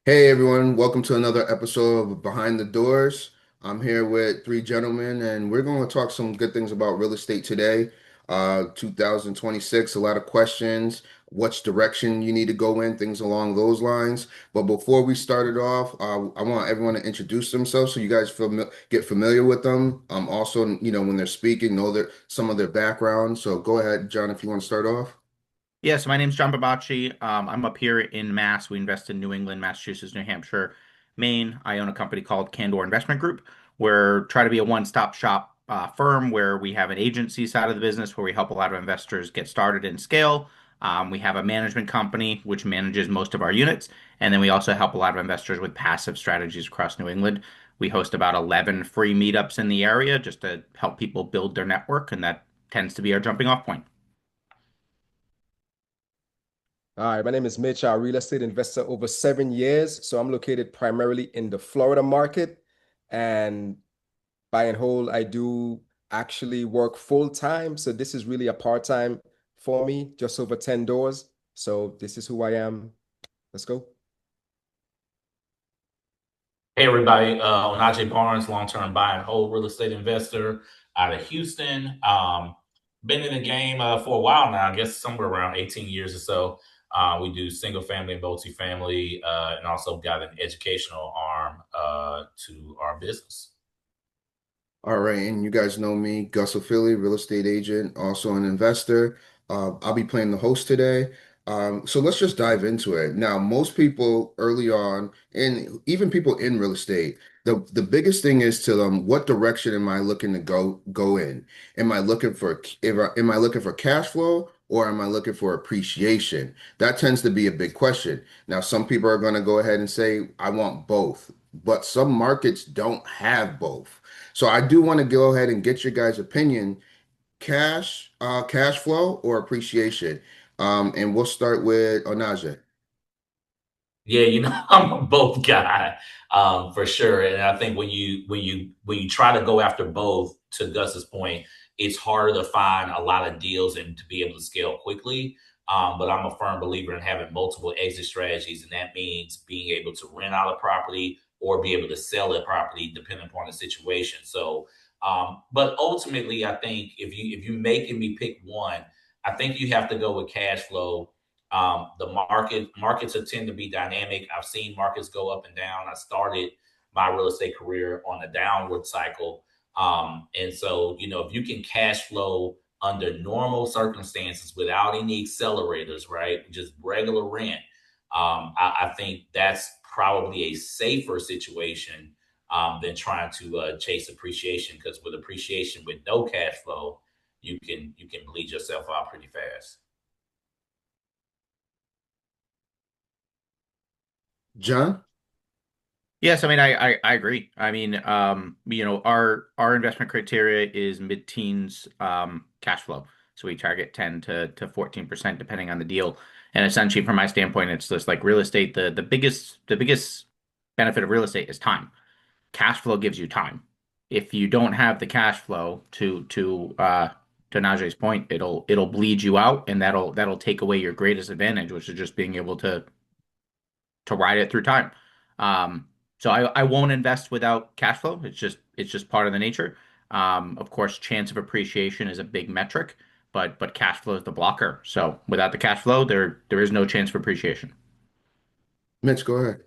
Hey everyone, welcome to another episode of Behind the Doors. I'm here with three gentlemen, and we're going to talk some good things about real estate today. 2026, a lot of questions, which direction you need to go in, things along those lines. But before we start it off, I want everyone to introduce themselves so you guys get familiar with them. Also, when they're speaking, know some of their background. So go ahead, John, if you want to start off. Yeah, so my name's Jon Bambaci. I'm up here in Mass. We invest in New England, Massachusetts, New Hampshire, Maine. I own a company called Candor Investment Group. We're trying to be a one-stop shop firm where we have an agency side of the business where we help a lot of investors get started and scale. We have a management company which manages most of our units, and then we also help a lot of investors with passive strategies across New England. We host about 11 free meetups in the area just to help people build their network, and that tends to be our jumping off point. Hi, my name is Mitch, a real estate investor over 7 years. So I'm located primarily in the Florida market. And buy and hold, I do actually work full time. So this is really a part-time for me, just over 10 doors. So this is who I am. Let's go. Hey everybody, Onaje Barnes, long-term buy and hold real estate investor out of Houston. Been in the game for a while now, I guess somewhere around 18 years or so. We do single family and multifamily, and also got an educational arm to our business. All right, and you guys know me, Gus Ofili, real estate agent, also an investor. I'll be playing the host today. So let's just dive into it. Now, most people early on, and even people in real estate, the biggest thing is to them, what direction am I looking to go in? Am I looking for cash flow or am I looking for appreciation? That tends to be a big question. Now, some people are going to go ahead and say, I want both, but some markets don't have both. So I do want to go ahead and get your guys' opinion, cash flow or appreciation. And we'll start with Onaje. Yeah, I'm a both guy, for sure. And I think when you try to go after both, to Gus's point, it's harder to find a lot of deals and to be able to scale quickly. But I'm a firm believer in having multiple exit strategies, and that means being able to rent out a property or be able to sell a property depending upon the situation. So, but ultimately, I think if you making me pick one, I think you have to go with cash flow. The markets tend to be dynamic. I've seen markets go up and down. I started my real estate career on a downward cycle. And so, if you can cash flow under normal circumstances without any accelerators, right? Just regular rent. I think that's probably a safer situation than trying to chase appreciation, because with appreciation with no cash flow, you can bleed yourself out pretty fast. John? Yes, I mean I agree. I mean, our investment criteria is mid-teens cash flow. So we target 10 to 14% depending on the deal. And essentially from my standpoint, it's just like real estate, the biggest benefit of real estate is time. Cash flow gives you time. If you don't have the cash flow to Najee's point, it'll bleed you out and that'll take away your greatest advantage, which is just being able to ride it through time. So I won't invest without cash flow. It's just part of the nature. Of course, chance of appreciation is a big metric, but cash flow is the blocker. So without the cash flow, there is no chance for appreciation. Mitch, go ahead.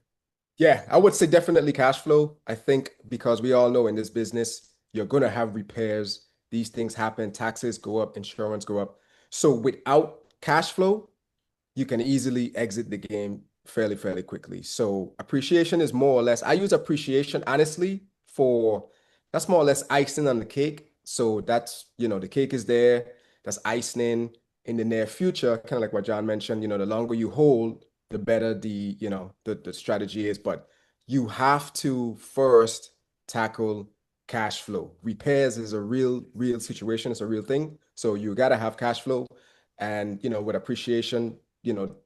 Yeah, I would say definitely cash flow. I think because we all know in this business, you're going to have repairs. These things happen. Taxes go up, insurance go up. So without cash flow, you can easily exit the game fairly quickly. So appreciation is more or less, I use appreciation honestly for that's more or less icing on the cake. So that's, the cake is there, that's icing in the near future, kind of like what John mentioned, the longer you hold, the better the strategy is. But you have to first tackle cash flow. Repairs is a real situation, it's a real thing. So you got to have cash flow. And with appreciation,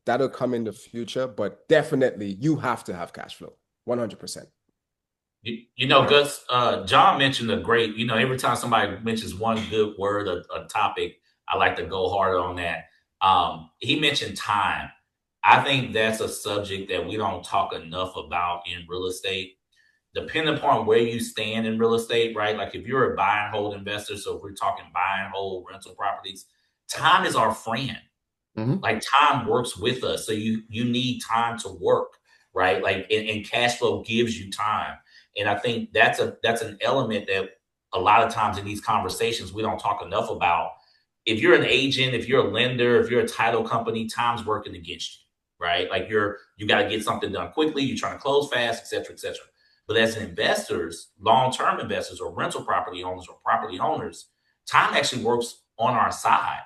that'll come in the future, but definitely you have to have cash flow 100%. Gus, John mentioned a great, every time somebody mentions one good word, a topic, I like to go harder on that. He mentioned time. I think that's a subject that we don't talk enough about in real estate. Depending upon where you stand in real estate, right? Like if you're a buy and hold investor, so if we're talking buy and hold rental properties, time is our friend. Hmm. Like time works with us. So you need time to work, right? Like and cash flow gives you time. And I think that's an element that a lot of times in these conversations we don't talk enough about. If you're an agent, if you're a lender, if you're a title company, time's working against you, right? Like you got to get something done quickly, you're trying to close fast, et cetera, et cetera. But as investors, long-term investors or rental property owners or property owners, time actually works on our side,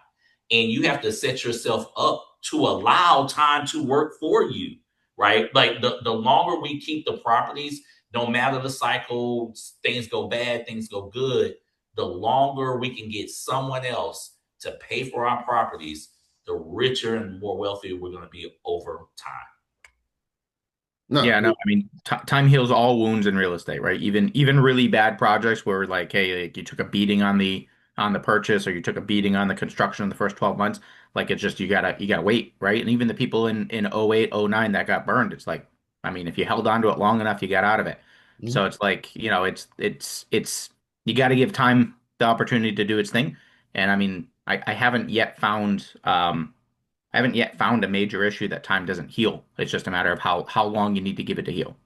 and you have to set yourself up to allow time to work for you, right? Like the longer we keep the properties, no matter the cycle, things go bad, things go good, the longer we can get someone else to pay for our properties, the richer and more wealthy we're going to be over time. Yeah, no, No, I mean, t time heals all wounds in real estate, right? Even really bad projects where like, hey, like you took a beating on the purchase or you took a beating on the construction in the first 12 months, like it's just you gotta wait, right? And even the people in 08, 09 that got burned, it's like, I mean, if you held on to it long enough, you got out of it. So mhm. it's like, it's you got to give time the opportunity to do its thing. And I mean, I haven't yet found a major issue that time doesn't heal. It's just a matter of how long you need to give it to heal.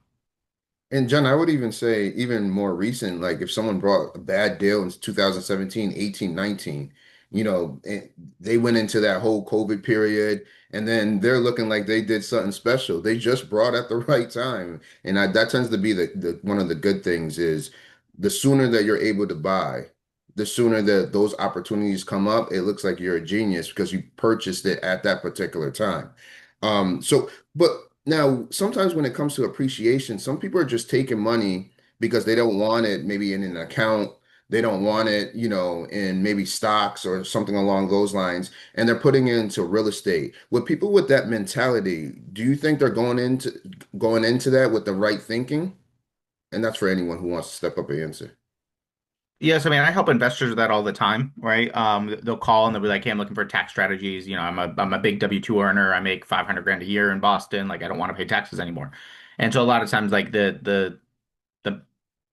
And John, I would even say even more recent, like if someone brought a bad deal in 2017, 18, 19, they went into that whole COVID period and then they're looking like they did something special. They just brought at the right time. And that tends to be the one of the good things is the sooner that you're able to buy, the sooner that those opportunities come up, it looks like you're a genius because you purchased it at that particular time. But now, sometimes when it comes to appreciation, some people are just taking money because they don't want it maybe in an account. They don't want it, in maybe stocks or something along those lines, and they're putting it into real estate. With people with that mentality, do you think they're going into that with the right thinking? And that's for anyone who wants to step up and answer. Yes, I mean, I help investors with that all the time, right? They'll call and they'll be like, "Hey, I'm looking for tax strategies. I'm a big W-2 earner. I make 500 grand a year in Boston. Like, I don't want to pay taxes anymore." And so a lot of times, like the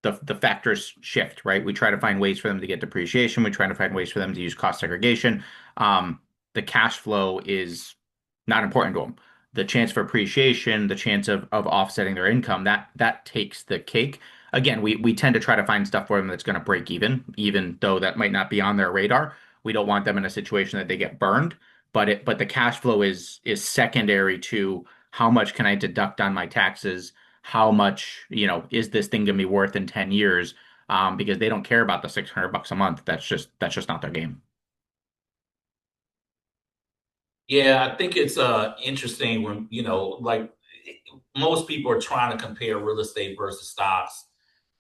the factors shift, right? We try to find ways for them to get depreciation. We try to find ways for them to use cost segregation. The cash flow is not important to them. The chance for appreciation, the chance of offsetting their income, that takes the cake. Again, we tend to try to find stuff for them that's going to break even though that might not be on their radar. We don't want them in a situation that they get burned, but the cash flow is secondary to how much can I deduct on my taxes, how much, is this thing gonna be worth in 10 years? Because they don't care about the $600 a month. That's just not their game. Yeah, I think it's interesting when, like most people are trying to compare real estate versus stocks.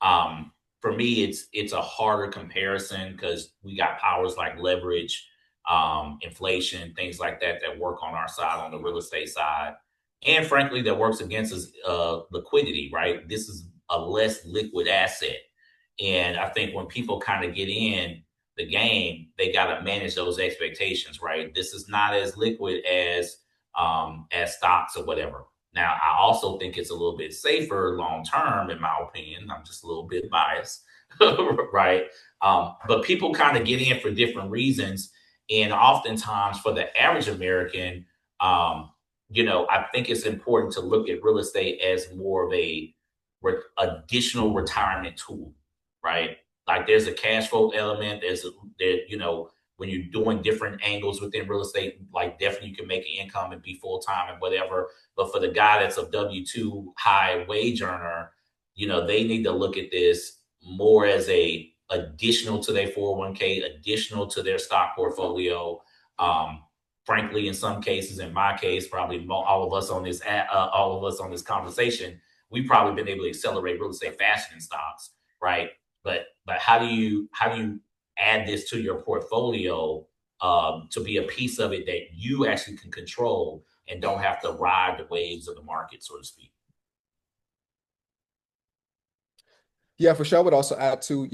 For me, it's a harder comparison because we got powers like leverage, inflation, things like that that work on our side on the real estate side, and frankly, that works against us liquidity. Right, this is a less liquid asset, and I think when people kind of get in the game, they got to manage those expectations. Right, this is not as liquid as stocks or whatever. Now, I also think it's a little bit safer long term, in my opinion. I'm just a little bit biased, right? But people kind of get in for different reasons. And oftentimes, for the average American, I think it's important to look at real estate as more of a additional retirement tool, right? Like there's a cash flow element. When you're doing different angles within real estate, like definitely you can make an income and be full time and whatever. But for the guy that's a W-2 high wage earner, they need to look at this more as a additional to their 401k, additional to their stock portfolio. Um, Frankly, in some cases, in my case, probably all of us on all of us on this conversation, we've probably been able to accelerate real estate faster than stocks, right? But how do you add this to your portfolio to be a piece of it that you actually can control and don't have to ride the waves of the market, so to speak. Yeah, for sure. I would also add to,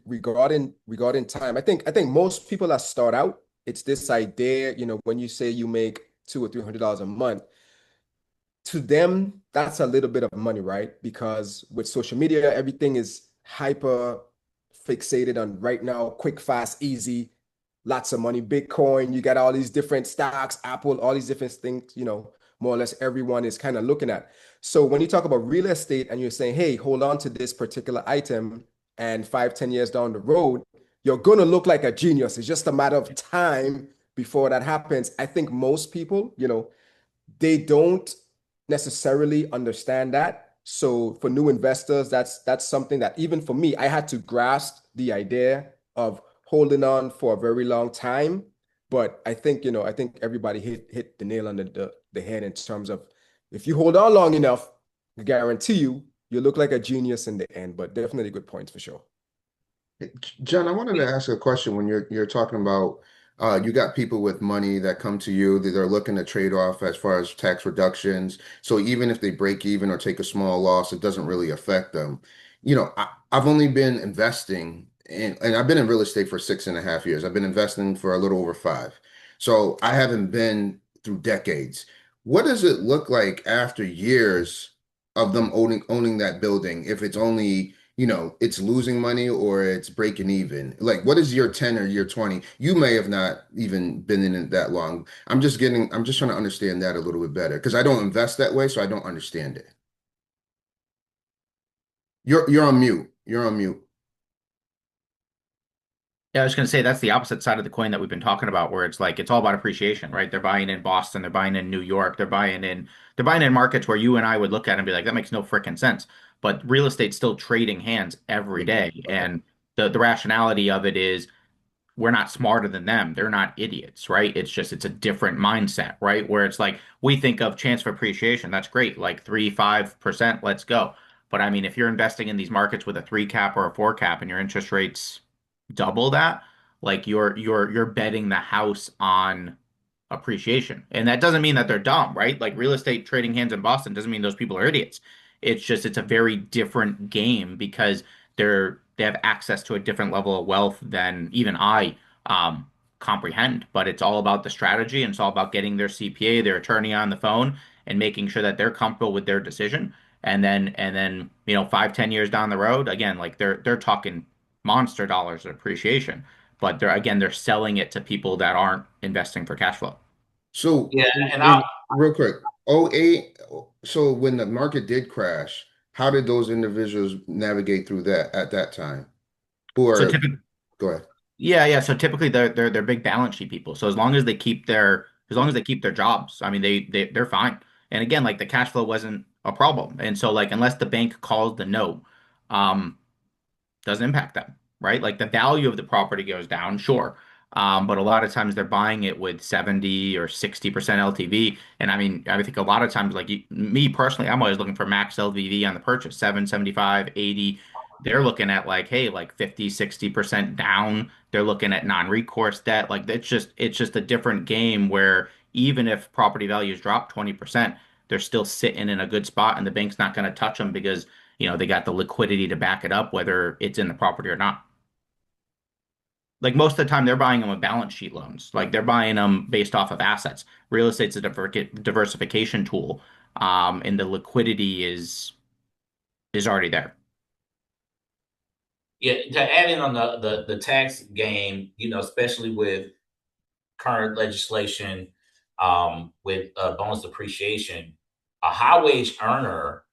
regarding time. I think most people that start out, it's this idea, when you say you make $200 or $300 a month, to them, that's a little bit of money, right? Because with social media, everything is hyper fixated on right now, quick, fast, easy, lots of money. Bitcoin, you got all these different stocks, Apple, all these different things, more or less everyone is kind of looking at. So when you talk about real estate and you're saying, hey, hold on to this particular item, and 5, 10 years down the road, you're going to look like a genius. It's just a matter of time before that happens. I think most people, they don't necessarily understand that. So for new investors, that's something that even for me, I had to grasp the idea of holding on for a very long time. But I think, I think everybody hit the nail on the head in terms of if you hold on long enough, I guarantee you look like a genius in the end. But definitely good points for sure. John, I wanted to ask a question when you're talking about you got people with money that come to you that are looking to trade off as far as tax reductions. So even if they break even or take a small loss, it doesn't really affect them. I've only been investing and I've been in real estate for 6.5 years. I've been investing for a little over 5. So I haven't been through decades. What does it look like after years of them owning that building if it's only it's losing money or it's breaking even. Like, what is year 10 or year 20? You may have not even been in it that long. I'm just trying to understand that a little bit better because I don't invest that way, so I don't understand it. You're on mute. You're on mute. Yeah, I was going to say that's the opposite side of the coin that we've been talking about, where it's like it's all about appreciation, right? They're buying in Boston, they're buying in New York, they're buying in markets where you and I would look at and be like, that makes no freaking sense. But real estate's still trading hands every day, and the rationality of it is we're not smarter than them. They're not idiots, right? It's a different mindset, right? Where it's like we think of chance for appreciation. That's great, like 3, 5%, let's go. But I mean, if you're investing in these markets with a 3 cap or a 4 cap and your interest rates double that, like you're betting the house on appreciation. And that doesn't mean that they're dumb, right? Like real estate trading hands in Boston doesn't mean those people are idiots. It's a very different game because they have access to a different level of wealth than even I comprehend. But it's all about the strategy and it's all about getting their CPA, their attorney on the phone and making sure that they're comfortable with their decision. And then 5, 10 years down the road, again, like they're talking monster dollars of appreciation. But they're selling it to people that aren't investing for cash flow. So, Yeah, and I real quick, '08. So when the market did crash, how did those individuals navigate through that at that time? Who So are, typically, go ahead. yeah, yeah. So typically they're big balance sheet people. So as long as they keep their jobs, I mean they're fine. And again, like the cash flow wasn't a problem. And so like unless the bank calls the no, um, doesn't impact them, right? Like the value of the property goes down, sure. But a lot of times they're buying it with 70 or 60% LTV. And I mean, I think a lot of times, like me personally, I'm always looking for max LTV on the purchase, 775, 80. They're looking at like, hey, like 50, 60% down. They're looking at non-recourse debt. Like it's just a different game where even if property values drop 20%, they're still sitting in a good spot and the bank's not going to touch them because they got the liquidity to back it up, whether it's in the property or not. Like most of the time, they're buying them with balance sheet loans. Like they're buying them based off of assets. Real estate's a diversification tool, and the liquidity is already there. yeah, to add in on the tax game, especially with current legislation, with bonus depreciation, a high wage earner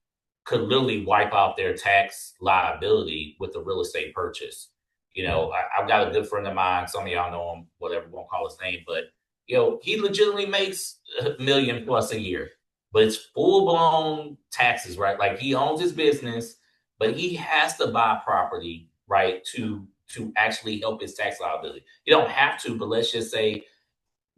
could literally wipe out their tax liability with a real estate purchase. I've got a good friend of mine. Some of y'all know him, whatever, won't call his name, but he legitimately makes a million plus a year, but it's full blown taxes, right? Like he owns his business, but he has to buy property, right, to actually help his tax liability. You don't have to, but let's just say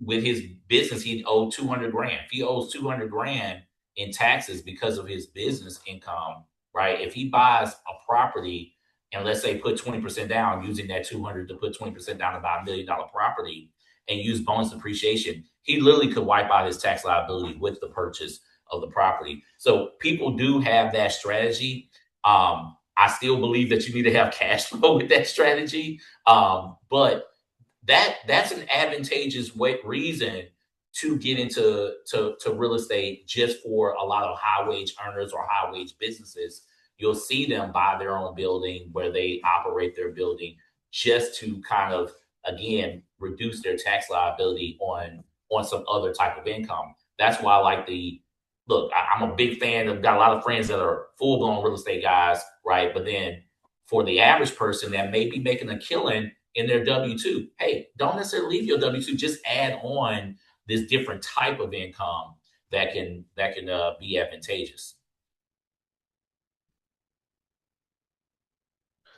with his business, he owed 200 grand. If he owes 200 grand in taxes because of his business income, right? If he buys a property and let's say put 20% down, using that 200 to put 20% down to buy $1 million property and use bonus depreciation, he literally could wipe out his tax liability with the purchase of the property. So people do have that strategy. I still believe that you need to have cash flow with that strategy. But that's an advantageous reason to get into to real estate just for a lot of high wage earners or high wage businesses. You'll see them buy their own building where they operate their building just to kind of again reduce their tax liability on some other type of income. That's why I like the look. I'm a big fan. I've got a lot of friends that are full blown real estate guys, right? But then for the average person that may be making a killing in their W two, hey, don't necessarily leave your W two. Just add on this different type of income that can be advantageous.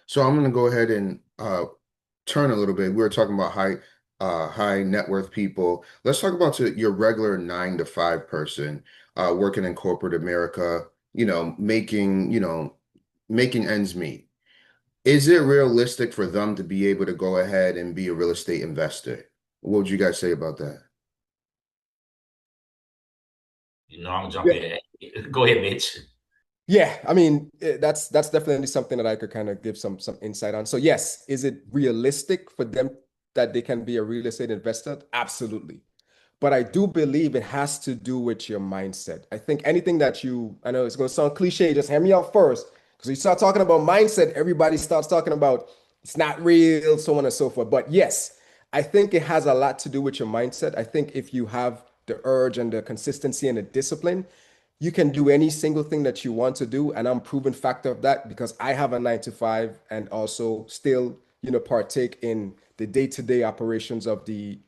So I'm going to go ahead and turn a little bit. We were talking about high net worth people. Let's talk about your regular 9 to 5 person working in corporate America, making ends meet. Is it realistic for them to be able to go ahead and be a real estate investor? What would you guys say about that? I'm gonna jump in. Go ahead, Mitch. Yeah, I mean, that's definitely something that I could kind of give some insight on. So yes, is it realistic for them that they can be a real estate investor? Absolutely. But I do believe it has to do with your mindset. I think anything that I know it's going to sound cliche, just hear me out first. Because you start talking about mindset, everybody starts talking about it's not real, so on and so forth. But yes, I think it has a lot to do with your mindset. I think if you have the urge and the consistency and the discipline, you can do any single thing that you want to do. And I'm proven factor of that because I have a 9 to 5 and also still, partake in the day-to-day operations of the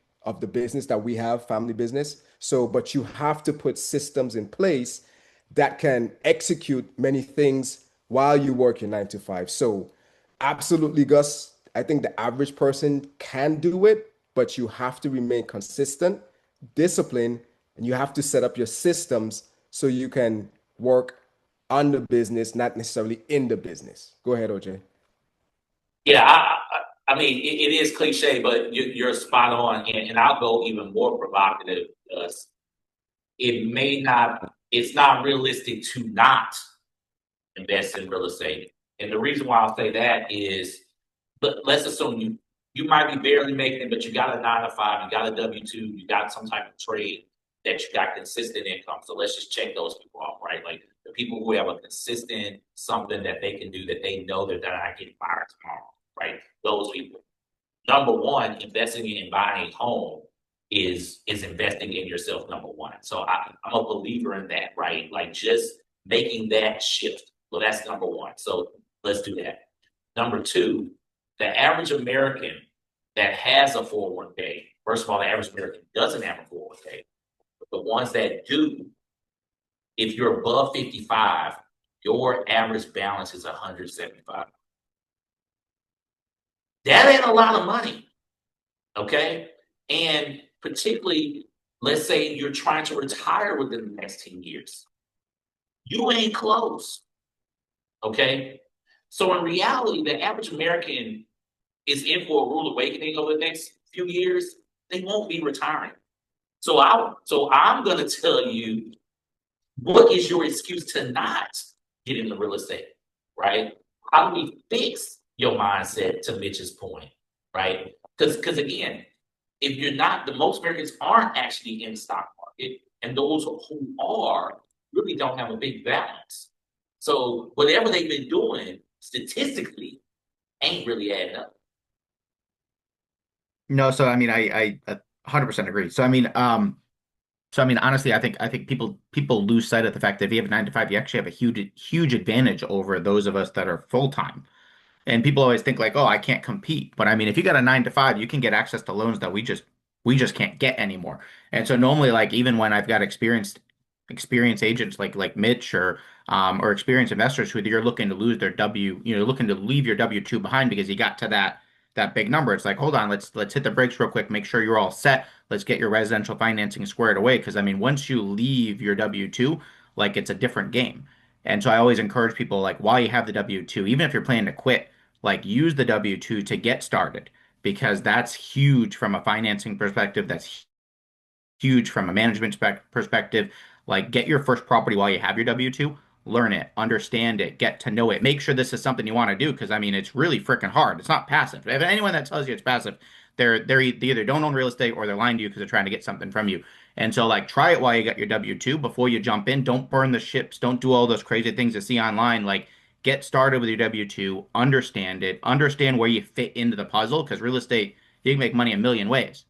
business that we have, family business. So, but you have to put systems in place that can execute many things while you work your 9 to 5. So, absolutely, Gus. I think the average person can do it, but you have to remain consistent, disciplined, and you have to set up your systems so you can work on the business, not necessarily in the business. Go ahead, OJ. Yeah, I mean, it is cliche, but you're spot on, and I'll go even more provocative. It's not realistic to not invest in real estate. And the reason why I'll say that is, let's assume you might be barely making it, but you got a 9 to 5, you got a W two, you got some type of trade that you got consistent income. So let's just check those people off, right? Like the people who have a consistent something that they can do that they know that they're not getting fired tomorrow, right? Those people. Number one, investing in buying a home is investing in yourself. Number one. So I'm a believer in that, right? Like just making that shift. Well, that's number one. So let's do that. Number two, the average American that has a 401k, first of all, the average American doesn't have a 401k. But the ones that do, if you're above 55, your average balance is 175. That ain't a lot of money. Okay. And particularly, let's say you're trying to retire within the next 10 years. You ain't close. Okay. So in reality, the average American is in for a rude awakening over the next few years. They won't be retiring. So I'm gonna tell you, what is your excuse to not get into real estate? Right? How do we fix your mindset to Mitch's point? Right? Because again, if you're not, the most Americans aren't actually in the stock market, and those who are really don't have a big balance. So whatever they've been doing statistically ain't really adding up. No, so I mean, I 100% agree. So I mean, honestly, I think people lose sight of the fact that if you have a 9 to 5, you actually have a huge advantage over those of us that are full time. And people always think like, oh, I can't compete. But I mean, if you got a 9 to 5, you can get access to loans that we just can't get anymore. And so normally, like even when I've got experienced agents like Mitch or experienced investors who you're looking to lose their looking to leave your W2 behind because you got to that big number. It's like, hold on, let's hit the brakes real quick, make sure you're all set. Let's get your residential financing squared away. Because I mean, once you leave your W2, like it's a different game. And so I always encourage people like while you have the W2, even if you're planning to quit, like use the W2 to get started because that's huge from a financing perspective. That's huge from a management perspective. Like get your first property while you have your W2, learn it, understand it, get to know it. Make sure this is something you want to do because I mean it's really freaking hard. It's not passive. If anyone that tells you it's passive, they either don't own real estate or they're lying to you because they're trying to get something from you. And so like try it while you got your W-2 before you jump in. Don't burn the ships. Don't do all those crazy things you see online. Like get started with your W-2, understand it, understand where you fit into the puzzle because real estate, you can make money a million ways.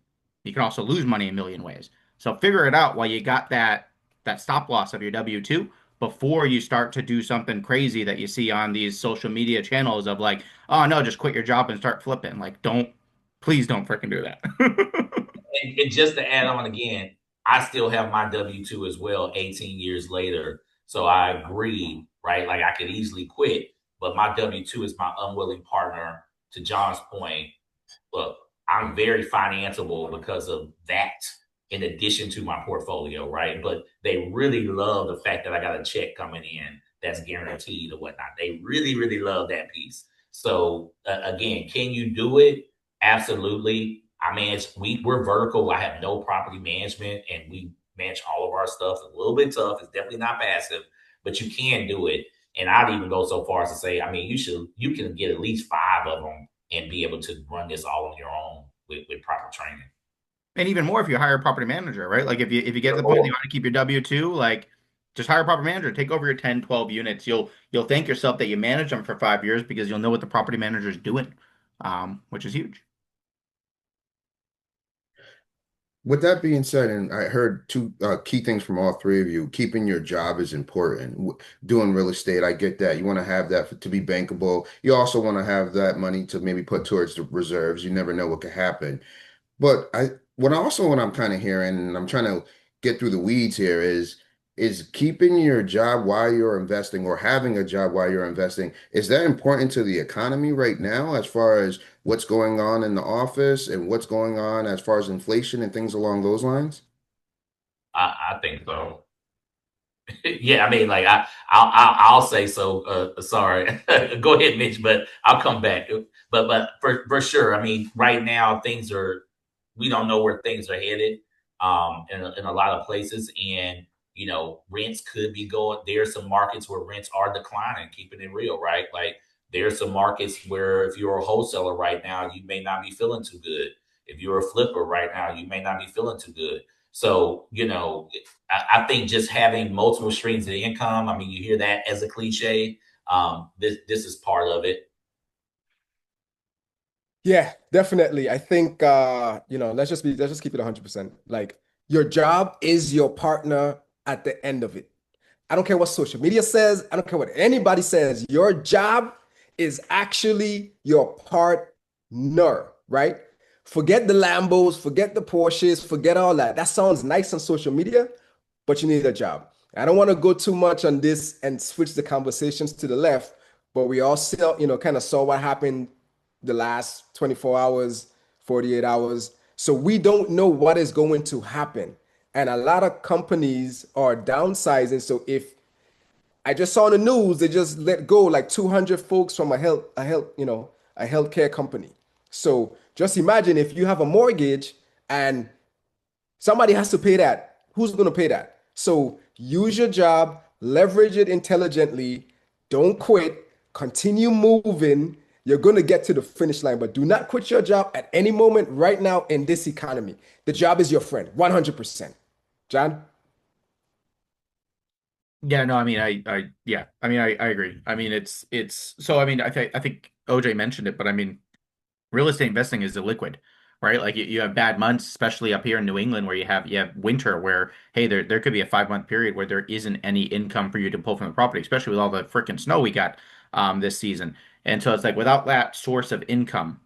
You can also lose money a million ways. So figure it out while you got that stop loss of your W-2 before you start to do something crazy that you see on these social media channels of like, oh no, just quit your job and start flipping. Like, please don't freaking do that. And just to add on again, I still have my W 2 as well, 18 years later. So I agree, right? Like I could easily quit, but my W 2 is my unwilling partner. To John's point, look, I'm very financeable because of that, in addition to my portfolio, right? But they really love the fact that I got a check coming in that's guaranteed or whatnot. They really, really love that piece. So again, can you do it? Absolutely. I manage. We're vertical. I have no property management, and we manage all of our stuff. It's a little bit tough. It's definitely not passive, but you can do it. And I'd even go so far as to say, I mean, you can get at least five of them and be able to run this all on your own with proper training. And even more if you hire a property manager, right? Like if you get to the point that you want to keep your W-2, like just hire a property manager, take over your 10, 12 units. You'll thank yourself that you managed them for 5 years because you'll know what the property manager is doing, which is huge. With that being said, and I heard two key things from all three of you. Keeping your job is important. Doing real estate, I get that. You want to have that to be bankable. You also want to have that money to maybe put towards the reserves. You never know what could happen. But what I'm kind of hearing, and I'm trying to get through the weeds here, is keeping your job while you're investing or having a job while you're investing, is that important to the economy right now as far as what's going on in the office and what's going on as far as inflation and things along those lines? I think so. Yeah, I mean, like I'll say so. Sorry, go ahead, Mitch, but I'll come back. But for sure, I mean, right now things are, we don't know where things are headed, in a lot of places, and rents could be going. There's some markets where rents are declining. Keeping it real, right? Like there's some markets where if you're a wholesaler right now, you may not be feeling too good. If you're a flipper right now, you may not be feeling too good. So, I think just having multiple streams of income, I mean, you hear that as a cliche. This is part of it. Yeah, definitely. I think let's just keep it 100%. Like your job is your partner at the end of it. I don't care what social media says, I don't care what anybody says. Your job is actually your partner, right? Forget the Lambos, forget the Porsches, forget all that. That sounds nice on social media, but you need a job. I don't want to go too much on this and switch the conversations to the left, but we all still, kind of saw what happened the last 24 hours, 48 hours. So we don't know what is going to happen. And a lot of companies are downsizing. So if I just saw on the news, they just let go like 200 folks from a healthcare company. So just imagine if you have a mortgage and somebody has to pay that. Who's going to pay that? So use your job, leverage it intelligently, don't quit, continue moving. You're going to get to the finish line, but do not quit your job at any moment right now in this economy. The job is your friend, 100%. John? Yeah, no, I mean, yeah, I mean, I agree. I mean, it's so, I mean, I think OJ mentioned it, but I mean, real estate investing is illiquid, right? Like you have bad months, especially up here in New England, where you have winter, where hey, there could be a 5 month period where there isn't any income for you to pull from the property, especially with all the freaking snow we got this season. And so it's like without that source of income,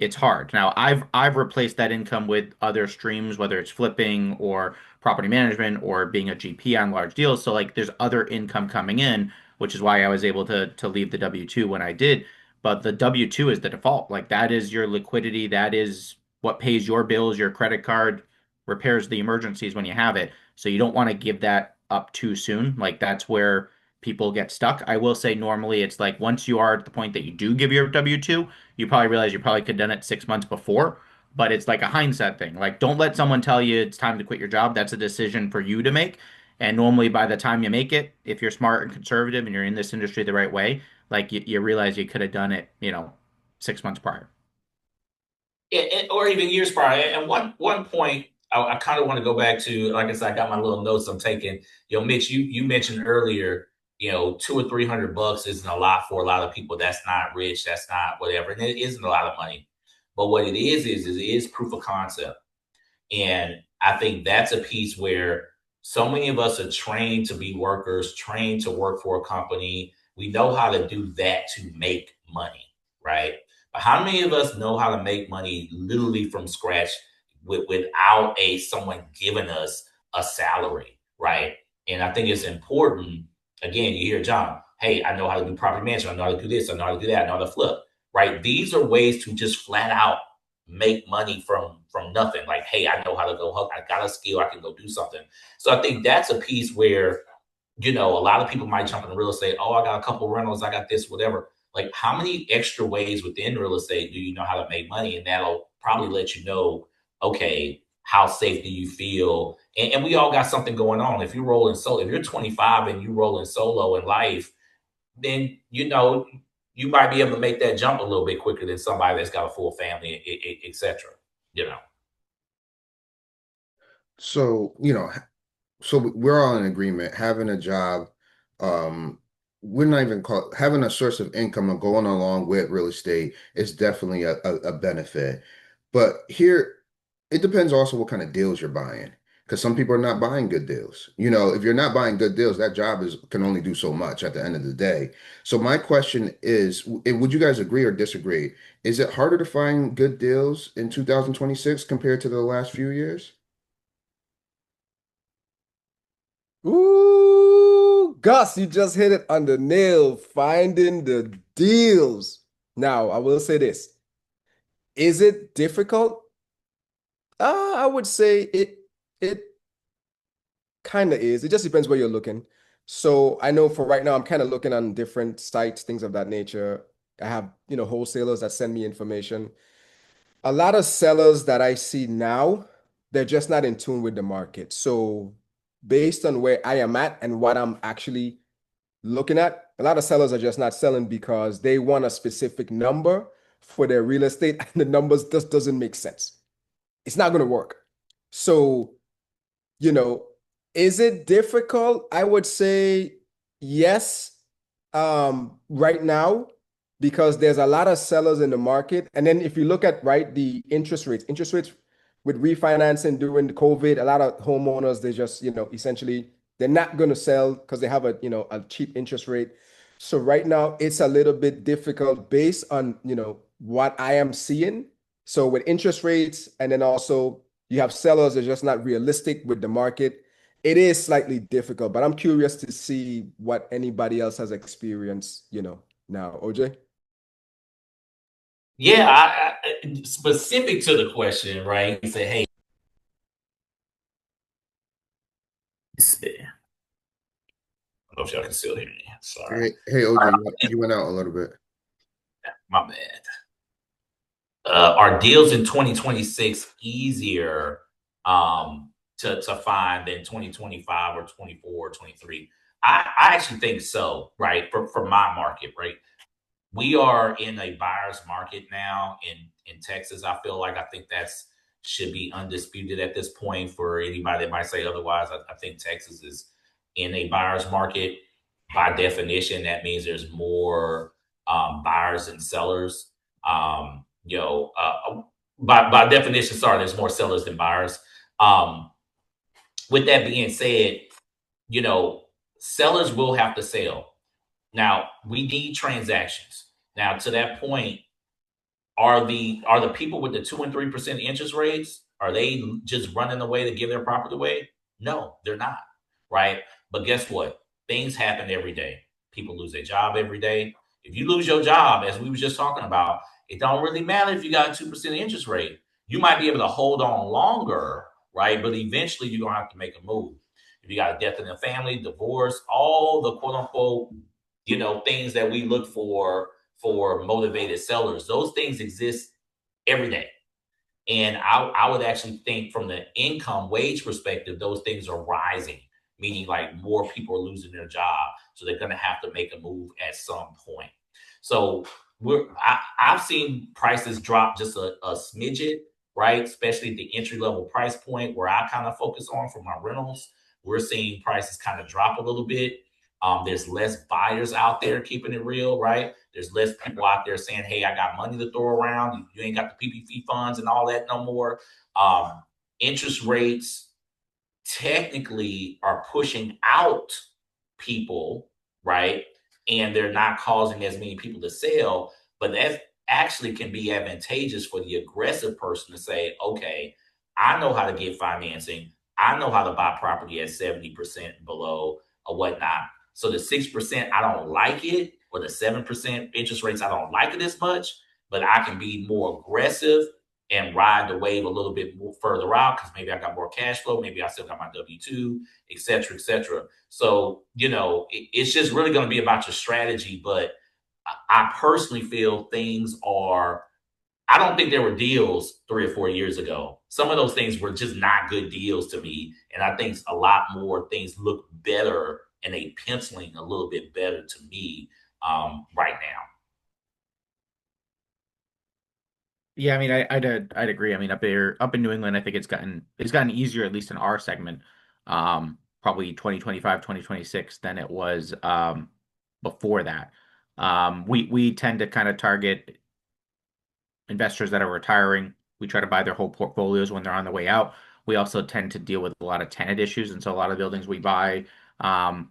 it's hard. Now, I've replaced that income with other streams, whether it's flipping or property management or being a GP on large deals. So like there's other income coming in, which is why I was able to leave the W-2 when I did. But the W-2 is the default. Like that is your liquidity. That is what pays your bills, your credit card, repairs the emergencies when you have it. So you don't want to give that up too soon. Like that's where people get stuck. I will say normally it's like once you are at the point that you do give your W-2, you probably realize you probably could have done it 6 months before, but it's like a hindsight thing. Like, don't let someone tell you it's time to quit your job. That's a decision for you to make. And normally, by the time you make it, if you're smart and conservative and you're in this industry the right way, like you realize you could have done it, 6 months prior. or even years prior. And one point I kind of want to go back to, like I said, I got my little notes I'm taking. Mitch, you mentioned earlier, $200 or $300 isn't a lot for a lot of people. That's not rich. That's not whatever, and it isn't a lot of money. But what it is it is proof of concept. And I think that's a piece where so many of us are trained to be workers, trained to work for a company. We know how to do that to make money, right? But how many of us know how to make money literally from scratch without someone giving us a salary, right? And I think it's important. Again, you hear Jon, hey, I know how to do property management. I know how to do this. I know how to do that. I know how to flip, right? These are ways to just flat out make money from nothing. Like, hey, I know how to go. I got a skill. I can go do something. So I think that's a piece where a lot of people might jump into real estate. Oh, I got a couple rentals. I got this, whatever. Like, how many extra ways within real estate do you know how to make money? And that'll probably let you know, okay, how safe do you feel? And we all got something going on. If you're rolling solo, if you're 25 and you rolling solo in life, then you might be able to make that jump a little bit quicker than somebody that's got a full family, etc. You know. So, so we're all in agreement. Having a job, um, we're not even call having a source of income and going along with real estate is definitely a benefit. But here, it depends also what kind of deals you're buying. Because some people are not buying good deals. If you're not buying good deals, that job can only do so much at the end of the day. So my question is, would you guys agree or disagree? Is it harder to find good deals in 2026 compared to the last few years? Ooh, Gus, you just hit it on the nail, finding the deals. Now, I will say this. Is it difficult? I would say it kind of is. It just depends where you're looking. So I know for right now, I'm kind of looking on different sites, things of that nature. I have, wholesalers that send me information. A lot of sellers that I see now, they're just not in tune with the market. So based on where I am at and what I'm actually looking at, a lot of sellers are just not selling because they want a specific number for their real estate and the numbers just doesn't make sense. It's not going to work. So, you know, is it difficult? I would say yes, right now, because there's a lot of sellers in the market. And then if you look at, right, the interest rates with refinancing during the COVID, a lot of homeowners, they just, essentially they're not going to sell because they have a cheap interest rate. So right now it's a little bit difficult based on, what I am seeing. So with interest rates, and then also you have sellers that are just not realistic with the market. It is slightly difficult, but I'm curious to see what anybody else has experienced, now. OJ? Yeah, specific to the question, right? You say, hey, I don't know if y'all can still hear me. Sorry, Hey, OJ, you went out a little bit. my bad. Are deals in 2026 easier to find than 2025 or 24 or 23? I actually think so, right? For my market, right? We are in a buyer's market now in Texas. I think that's should be undisputed at this point. For anybody that might say otherwise, I think Texas is in a buyer's market. By definition, that means there's more buyers and sellers. By definition, sorry, there's more sellers than buyers. Um, with that being said, you know, sellers will have to sell. Now, we need transactions. Now, to that point, are the people with the 2 and 3% interest rates, are they just running away to give their property away? No, they're not. Right. But guess what? Things happen every day. People lose their job every day. If you lose your job, as we were just talking about, it don't really matter if you got a 2% interest rate. You might be able to hold on longer, right? But eventually you're gonna have to make a move. If you got a death in the family, divorce, all the quote unquote, things that we look for motivated sellers. Those things exist every day. And I would actually think from the income wage perspective, those things are rising, meaning like more people are losing their job. So they're going to have to make a move at some point. So I've seen prices drop just a smidget, right? Especially the entry level price point where I kind of focus on for my rentals. We're seeing prices kind of drop a little bit. There's less buyers out there keeping it real, right? There's less people out there saying, "Hey, I got money to throw around. You ain't got the PPP funds and all that no more." Um, Interest rates technically are pushing out people, right? And they're not causing as many people to sell, but that actually can be advantageous for the aggressive person to say, okay, I know how to get financing. I know how to buy property at 70% below or whatnot. So the 6%, I don't like it, or the 7% interest rates, I don't like it as much, but I can be more aggressive and ride the wave a little bit more further out because maybe I got more cash flow, maybe I still got my W-2, et cetera, et cetera. So, it's just really going to be about your strategy. But I personally feel things are, I don't think there were deals 3 or 4 years ago. Some of those things were just not good deals to me. And I think a lot more things look better and they penciling a little bit better to me right now. Yeah, I mean, I'd agree. I mean, up in New England, I think it's gotten easier, at least in our segment, probably 2025, 2026 than it was before that. We tend to kind of target investors that are retiring. We try to buy their whole portfolios when they're on the way out. We also tend to deal with a lot of tenant issues, and so a lot of buildings we buy,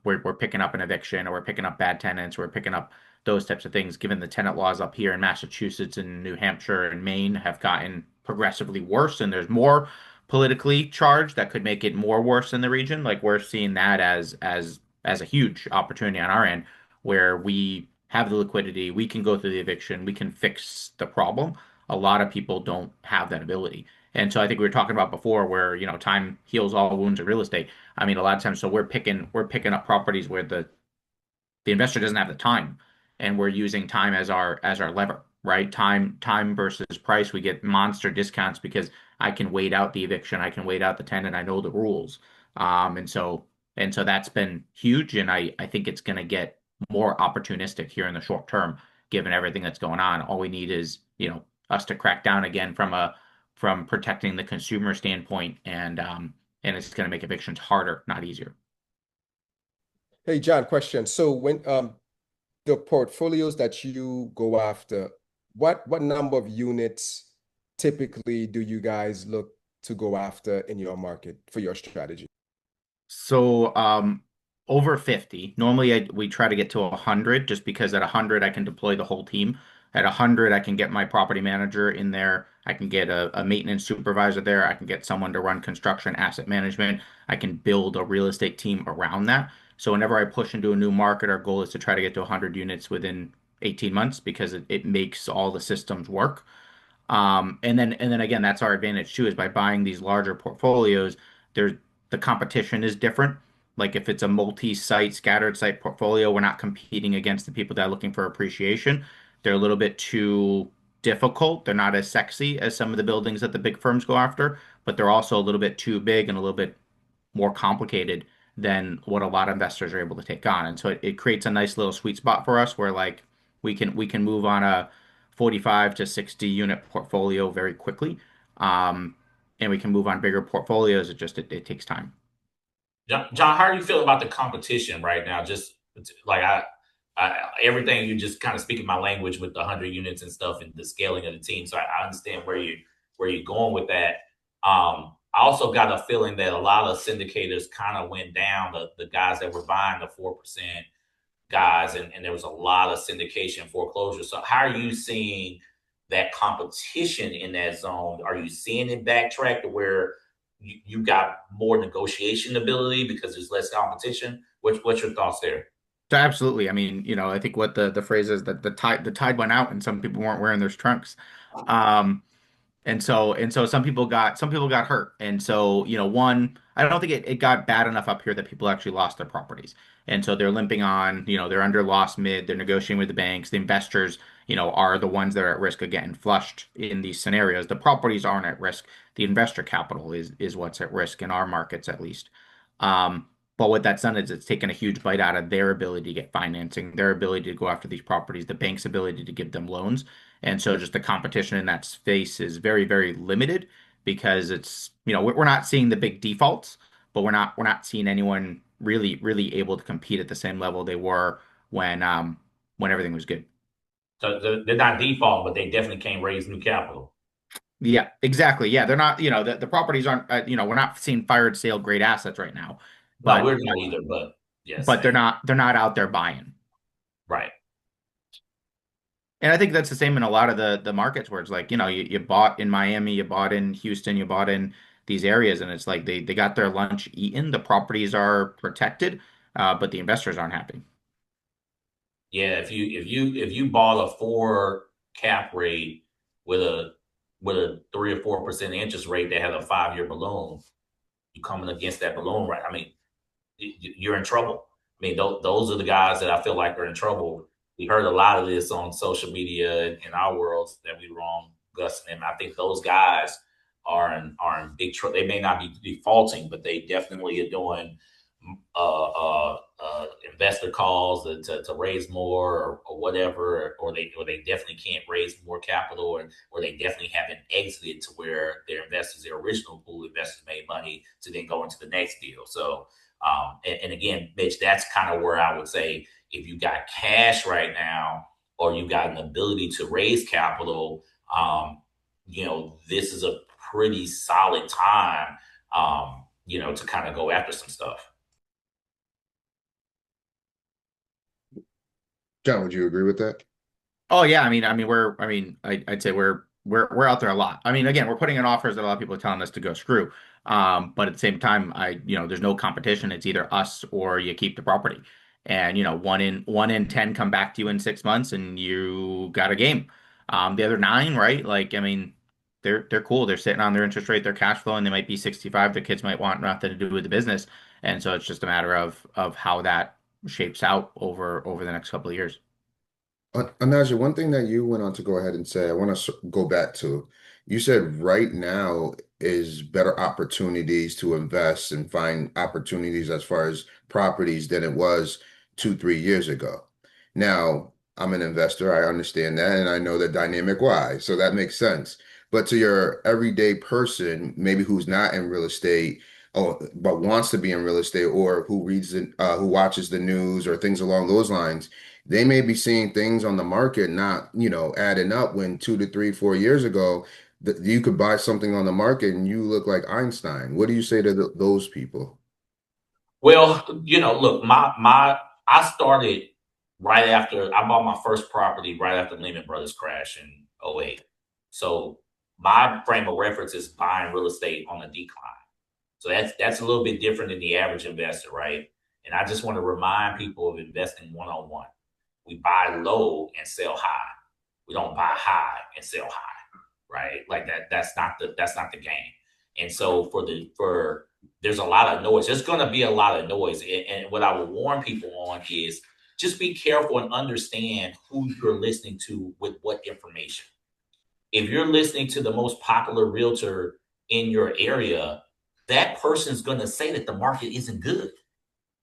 we're picking up an eviction, or we're picking up bad tenants, or we're picking up those types of things. Given the tenant laws up here in Massachusetts and New Hampshire and Maine have gotten progressively worse, and there's more politically charged that could make it more worse in the region. Like we're seeing that as a huge opportunity on our end, where we have the liquidity, we can go through the eviction, we can fix the problem. A lot of people don't have that ability. And so I think we were talking about before where, time heals all wounds in real estate. I mean, a lot of times, so we're picking up properties where the investor doesn't have the time, and we're using time as our lever, right? Time versus price. We get monster discounts because I can wait out the eviction, I can wait out the tenant, I know the rules. And so that's been huge, and I think it's going to get more opportunistic here in the short term, given everything that's going on. All we need is, us to crack down again from protecting the consumer standpoint, and it's going to make evictions harder, not easier. Hey, John, question. So when the portfolios that you go after, what number of units typically do you guys look to go after in your market for your strategy? So, over 50. Normally, we try to get to 100, just because at 100, I can deploy the whole team. At 100, I can get my property manager in there. I can get a maintenance supervisor there. I can get someone to run construction, asset management. I can build a real estate team around that. So whenever I push into a new market, our goal is to try to get to 100 units within 18 months, because it makes all the systems work. And then again, that's our advantage too, is by buying these larger portfolios, there's the competition is different. Like if it's a multi-site, scattered site portfolio, we're not competing against the people that are looking for appreciation. They're a little bit too difficult. They're not as sexy as some of the buildings that the big firms go after, but they're also a little bit too big and a little bit more complicated than what a lot of investors are able to take on. And so it creates a nice little sweet spot for us where like we can move on a 45 to 60 unit portfolio very quickly. Um, and we can move on bigger portfolios. It takes time. John, how are you feeling about the competition right now? Just like everything you just kind of speaking my language with the 100 units and stuff and the scaling of the team. So I understand where you're going with that. I also got a feeling that a lot of syndicators kind of went down. The guys that were buying the 4% guys, and there was a lot of syndication foreclosure. So how are you seeing that competition in that zone? Are you seeing it backtrack to where you got more negotiation ability because there's less competition? What's your thoughts there? So absolutely. I mean, I think what the phrase is that the tide went out and some people weren't wearing their trunks. Um, and so some people got hurt. And so, one, I don't think it got bad enough up here that people actually lost their properties. And so they're limping on, they're under loss mid, they're negotiating with the banks. The investors, are the ones that are at risk of getting flushed in these scenarios. The properties aren't at risk. The investor capital is what's at risk in our markets, at least. Um, But what that's done is it's taken a huge bite out of their ability to get financing, their ability to go after these properties, the bank's ability to give them loans. And so just the competition in that space is very, very limited because it's, we're not seeing the big defaults, but we're not seeing anyone really, really able to compete at the same level they were when everything was good. So they're not default, but they definitely can't raise new capital. Yeah, exactly. Yeah, they're not, the properties aren't, we're not seeing fired sale great assets right now, No, but we're not either, but yeah, but they're same. not out there buying. Right. And I think that's the same in a lot of the markets where it's like, you bought in Miami, you bought in Houston, you bought in these areas, and it's like they got their lunch eaten. The properties are protected, but the investors aren't happy. Yeah, if you bought a 4 cap rate with a 3 or 4% interest rate that had a 5-year balloon, you coming against that balloon, right? I mean, you're in trouble. I mean, those are the guys that I feel like are in trouble. We heard a lot of this on social media in our worlds that we wrong Gus and them. I think those guys are in big trouble. They may not be defaulting, but they definitely are doing investor calls to raise more or whatever, or they definitely can't raise more capital, or they definitely haven't exited to where their investors, their original pool investors, made money to then go into the next deal. So and again, Mitch, that's kind of where I would say if you got cash right now or you got an ability to raise capital, this is a pretty solid time, to kind of go after some stuff. John, would you agree with that? Oh yeah, I'd say we're out there a lot. I mean, again, we're putting in offers that a lot of people are telling us to go screw. But at the same time, there's no competition. It's either us or you keep the property. And one in 10 come back to you in 6 months, and you got a game. The other nine, right? Like, I mean, they're cool. They're sitting on their interest rate, their cash flow, and they might be 65. Their kids might want nothing to do with the business, and so it's just a matter of how that shapes out over the next couple of years. Anaja, one thing that you went on to go ahead and say, I want to go back to. You said right now is better opportunities to invest and find opportunities as far as properties than it was 2, 3 years ago. Now, I'm an investor. I understand that, and I know the dynamic why. So that makes sense. But to your everyday person, maybe who's not in real estate, but wants to be in real estate, or who reads it, who watches the news or things along those lines, they may be seeing things on the market not, adding up when 2 to 3, 4 years ago, you could buy something on the market and you look like Einstein. What do you say to those people? Well, look, I started right after I bought my first property right after Lehman Brothers crash in '08. So my frame of reference is buying real estate on a decline. So that's a little bit different than the average investor, right? And I just want to remind people of investing one on one. We buy low and sell high. We don't buy high and sell high, right? Like that. That's not the game. And so for there's a lot of noise. There's going to be a lot of noise. And what I would warn people on is just be careful and understand who you're listening to with what information. If you're listening to the most popular realtor in your area, that person's going to say that the market isn't good,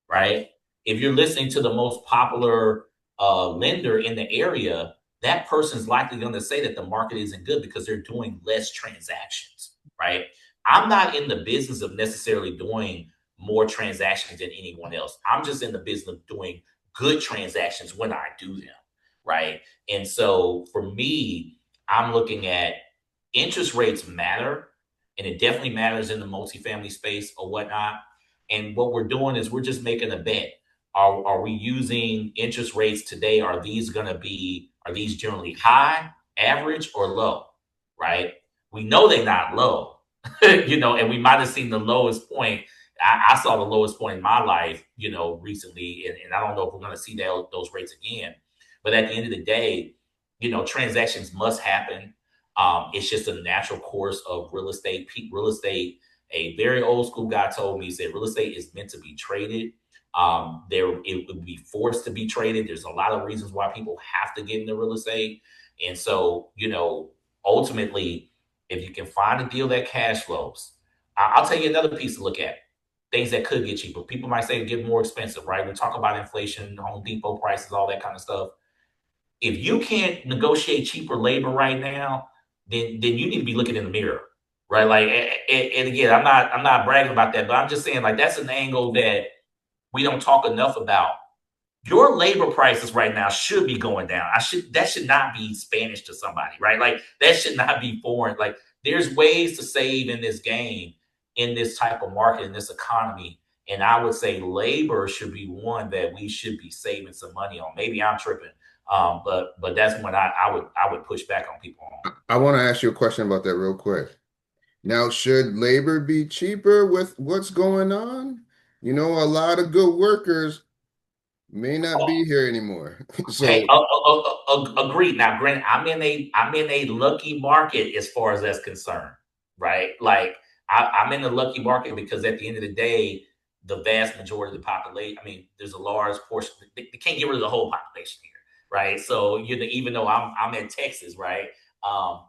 right? If you're listening to the most popular lender in the area, that person's likely going to say that the market isn't good because they're doing less transactions, right? I'm not in the business of necessarily doing more transactions than anyone else. I'm just in the business of doing good transactions when I do them, right? And so for me, I'm looking at interest rates matter, and it definitely matters in the multifamily space or whatnot. And what we're doing is we're just making a bet. Are we using interest rates today? Are these generally high, average, or low? Right? We know they're not low, and we might have seen the lowest point. I saw the lowest point in my life, recently, and I don't know if we're going to see those rates again. But at the end of the day, transactions must happen. It's just a natural course of real estate. Real estate, a very old school guy told me, he said, real estate is meant to be traded. It would be forced to be traded. There's a lot of reasons why people have to get into real estate. And so, ultimately, if you can find a deal that cash flows, I'll tell you another piece to look at. things that could get cheaper. People might say get more expensive, right? We talk about inflation, Home Depot prices, all that kind of stuff. If you can't negotiate cheaper labor right now, then you need to be looking in the mirror, right? Like, and again, I'm not bragging about that, but I'm just saying like that's an angle that we don't talk enough about. Your labor prices right now should be going down. That should not be Spanish to somebody, right? Like that should not be foreign. Like there's ways to save in this game, in this type of market, in this economy. And I would say labor should be one that we should be saving some money on. Maybe I'm tripping. But that's when I would push back on people on. I want to ask you a question about that real quick. Now, should labor be cheaper with what's going on? You know, a lot of good workers may not be here anymore. Hey, So, agreed. Now, granted, I'm in a lucky market as far as that's concerned, right? Like I'm in a lucky market because at the end of the day, the vast majority of the population, I mean, there's a large portion. They can't get rid of the whole population here, right? So even though I'm in Texas, right? Um,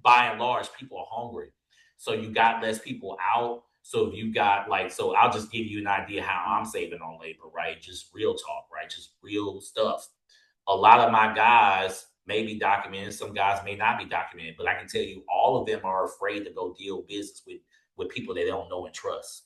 by and large, people are hungry, so you got less people out. So if you got like, so I'll just give you an idea how I'm saving on labor, right? Just real talk, right? Just real stuff. A lot of my guys may be documented, some guys may not be documented, but I can tell you all of them are afraid to go deal business with people they don't know and trust.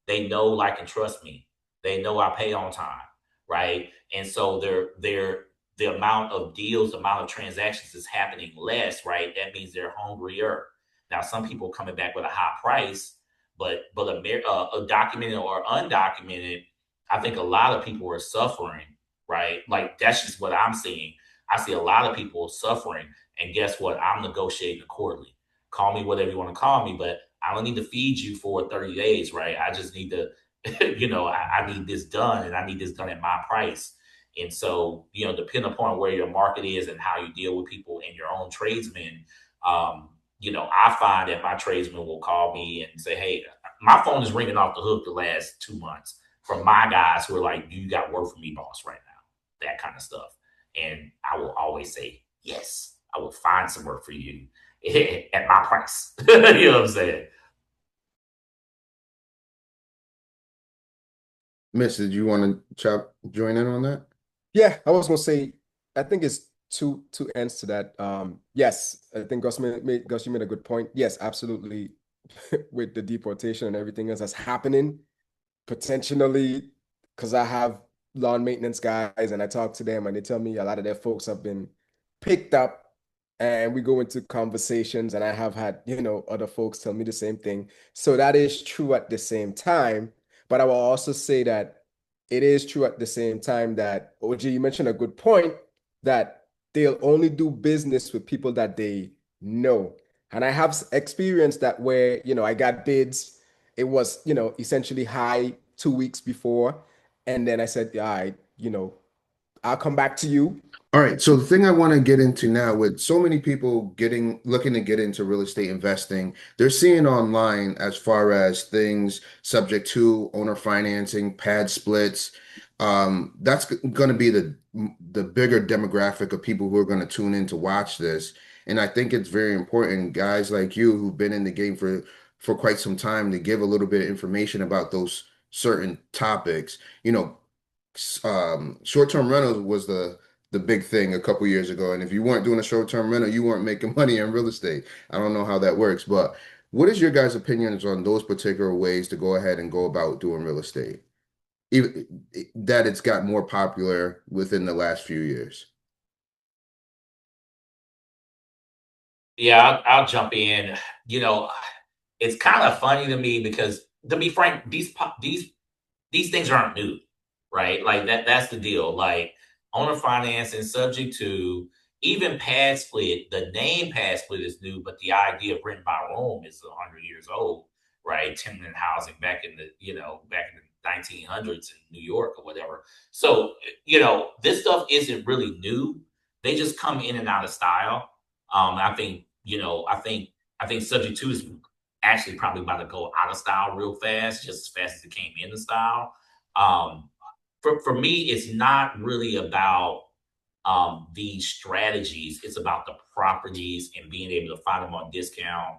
They know, like, and trust me. They know I pay on time, right? And so they're the amount of deals, the amount of transactions is happening less, right? That means they're hungrier. Now, some people are coming back with a high price, but a documented or undocumented, I think a lot of people are suffering, right? Like that's just what I'm seeing. I see a lot of people suffering, and guess what? I'm negotiating accordingly. Call me whatever you want to call me, but I don't need to feed you for 30 days, right? I just need to, I need this done, and I need this done at my price. And so, depending upon where your market is and how you deal with people and your own tradesmen, I find that my tradesmen will call me and say, "Hey, my phone is ringing off the hook the last 2 months from my guys who are like, you got work for me, boss, right now," that kind of stuff. And I will always say, yes, I will find some work for you at my price. You know what I'm saying? Miss, did you want to join in on that? Yeah, I was gonna say, I think it's two ends to that. Yes, I think Gus, you made a good point. Yes, absolutely. With the deportation and everything else that's happening, potentially, because I have lawn maintenance guys and I talk to them and they tell me a lot of their folks have been picked up, and we go into conversations and I have had, other folks tell me the same thing. So that is true at the same time. But I will also say that it is true at the same time that, OG, you mentioned a good point, that they'll only do business with people that they know. And I have experienced that where, I got bids. It was, essentially high 2 weeks before. And then I said, all right, I'll come back to you. All right, so the thing I want to get into now, with so many people looking to get into real estate investing, they're seeing online as far as things subject to owner financing, pad splits. That's going to be the bigger demographic of people who are going to tune in to watch this. And I think it's very important, guys like you who've been in the game for quite some time, to give a little bit of information about those certain topics. Short-term rentals was the big thing a couple years ago. And if you weren't doing a short-term rental, you weren't making money in real estate. I don't know how that works, but what is your guys' opinions on those particular ways to go ahead and go about doing real estate? Even that it's got more popular within the last few years. Yeah, I'll jump in. You know, it's kind of funny to me because, to be frank, these things aren't new, right? Like that's the deal. Like owner financing, subject to, even pad split. The name pad split is new, but the idea of rent by room is 100 years old, right? Tenant housing back in the 1900s in New York or whatever. So this stuff isn't really new. They just come in and out of style. I think I think subject to is actually probably about to go out of style real fast, just as fast as it came into style. Um, for me, it's not really about these strategies. It's about the properties and being able to find them on discount.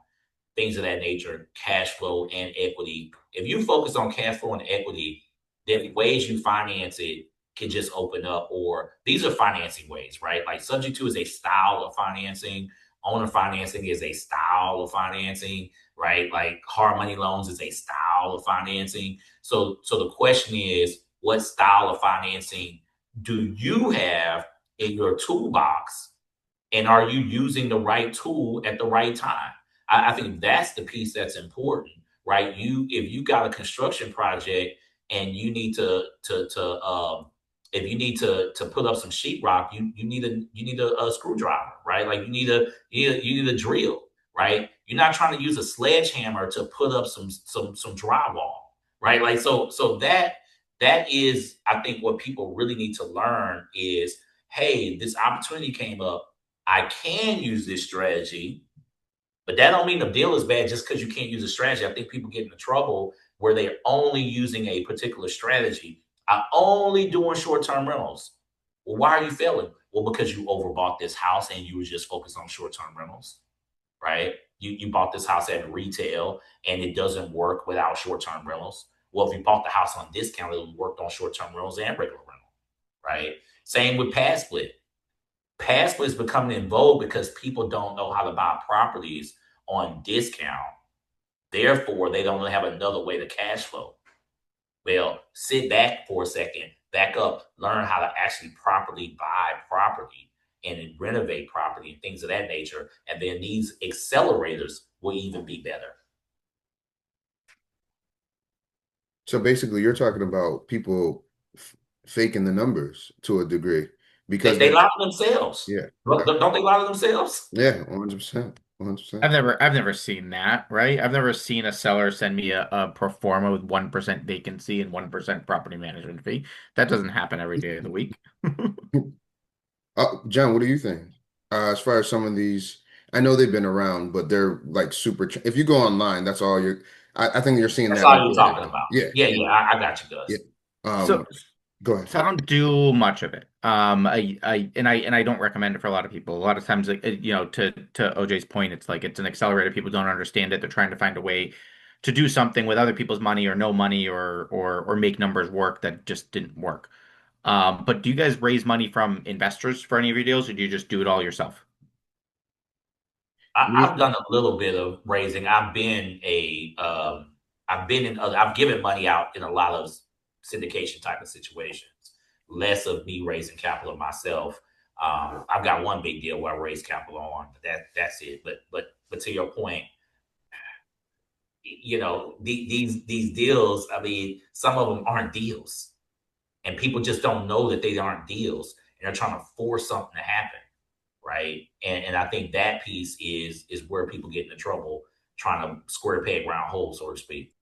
things of that nature, cash flow and equity. If you focus on cash flow and equity, then ways you finance it can just open up, or these are financing ways, right? Like subject to is a style of financing, owner financing is a style of financing, right? Like hard money loans is a style of financing. So the question is, what style of financing do you have in your toolbox, and are you using the right tool at the right time? I think that's the piece that's important, right? If you got a construction project and you need to if you need to put up some sheetrock, you need a screwdriver, right? Like you need a drill, right? You're not trying to use a sledgehammer to put up some drywall, right? Like that is, I think, what people really need to learn is, hey, this opportunity came up. I can use this strategy, but that don't mean the deal is bad just because you can't use a strategy. I think people get into trouble where they're only using a particular strategy. I'm only doing short-term rentals. Well, why are you failing? Well, because you overbought this house and you were just focused on short-term rentals, right? You bought this house at retail and it doesn't work without short-term rentals. Well, if you bought the house on discount, it worked on short-term rentals and regular rental, right? Same with pad split. Pad split is becoming in vogue because people don't know how to buy properties on discount. Therefore, they don't have another way to cash flow. Well, sit back for a second, back up, learn how to actually properly buy property and renovate property and things of that nature. And then these accelerators will even be better. So basically, you're talking about people faking the numbers to a degree because They lie to themselves. yeah, Don't they lie to themselves? yeah, 100%, 100%. I've never seen that, right? I've never seen a seller send me a pro forma with 1% vacancy and 1% property management fee. That doesn't happen every day of the week. John, what do you think? As far as some of these, I know they've been around, but they're like super. If you go online, that's all you're. I think you're seeing That's that all you're majority of talking the time. about. Yeah, Yeah, I got you, yeah. Gus. Um, So go ahead. So I don't do much of it. I don't recommend it for a lot of people. A lot of times, like, to OJ's point, it's like it's an accelerator. People don't understand it. They're trying to find a way to do something with other people's money or no money or make numbers work that just didn't work. But do you guys raise money from investors for any of your deals, or do you just do it all yourself? I've done a little bit of raising. I've given money out in a lot of syndication type of situations. Less of me raising capital myself. I've got one big deal where I raised capital on, but that's it. But to your point, these deals. I mean, some of them aren't deals, and people just don't know that they aren't deals, and they're trying to force something to happen, right? And I think that piece is where people get into trouble trying to square peg round hole, so to speak.